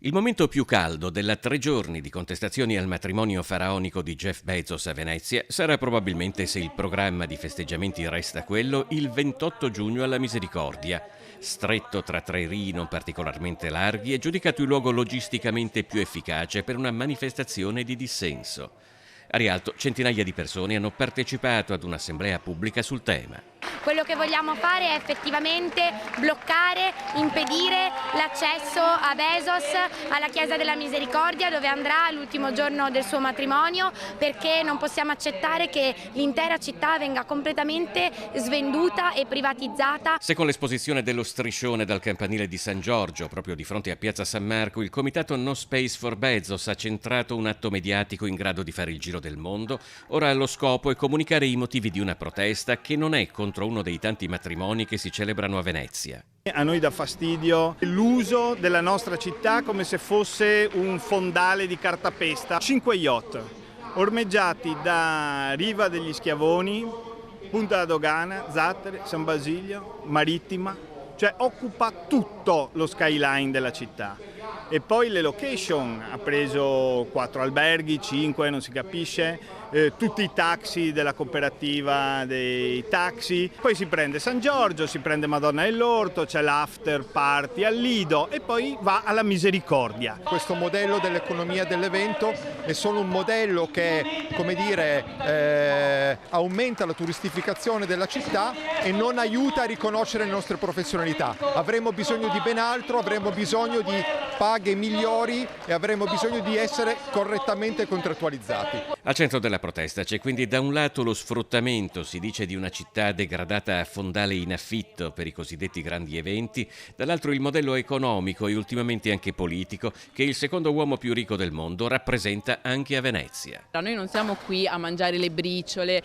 Il momento più caldo della 3 giorni di contestazioni al matrimonio faraonico di Jeff Bezos a Venezia sarà probabilmente, se il programma di festeggiamenti resta quello, il 28 giugno alla Misericordia, stretto tra 3 rii non particolarmente larghi e giudicato il luogo logisticamente più efficace per una manifestazione di dissenso. A Rialto centinaia di persone hanno partecipato ad un'assemblea pubblica sul tema. Quello che vogliamo fare è effettivamente bloccare, impedire l'accesso a Bezos alla Chiesa della Misericordia, dove andrà l'ultimo giorno del suo matrimonio, perché non possiamo accettare che l'intera città venga completamente svenduta e privatizzata. Se con l'esposizione dello striscione dal campanile di San Giorgio, proprio di fronte a Piazza San Marco, il comitato No Space for Bezos ha centrato un atto mediatico in grado di fare il giro del mondo, ora lo scopo è comunicare i motivi di una protesta che non è contro uno dei tanti matrimoni che si celebrano a Venezia. A noi dà fastidio l'uso della nostra città come se fosse un fondale di cartapesta. 5 yacht ormeggiati da Riva degli Schiavoni, Punta della Dogana, Zattere, San Basilio, Marittima, cioè occupa tutto lo skyline della città. E poi le location, ha preso 4 alberghi, 5, non si capisce, tutti i taxi della cooperativa dei taxi, poi si prende San Giorgio, si prende Madonna dell'Orto, c'è l'after party al Lido e poi va alla Misericordia. Questo modello dell'economia dell'evento è solo un modello che, come dire, aumenta la turistificazione della città e non aiuta a riconoscere le nostre professionalità. Avremo bisogno di ben altro, avremo bisogno di paghe migliori e avremo bisogno di essere correttamente contrattualizzati. Al centro della protesta c'è quindi da un lato lo sfruttamento, si dice, di una città degradata a fondale in affitto per i cosiddetti grandi eventi, dall'altro il modello economico e ultimamente anche politico che il secondo uomo più ricco del mondo rappresenta anche a Venezia. Noi non siamo qui a mangiare le briciole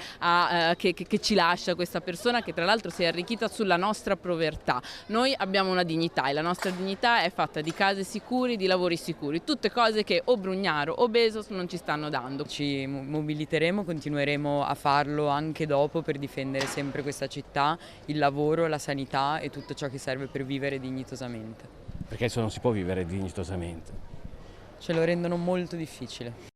che ci lascia questa persona che tra l'altro si è arricchita sulla nostra povertà. Noi abbiamo una dignità e la nostra dignità è fatta di case sicure, di lavori sicuri, tutte cose che o Brugnaro o Bezos non ci stanno dando. Ci mobiliteremo, continueremo a farlo anche dopo per difendere sempre questa città, il lavoro, la sanità e tutto ciò che serve per vivere dignitosamente. Perché adesso non si può vivere dignitosamente. Ce lo rendono molto difficile.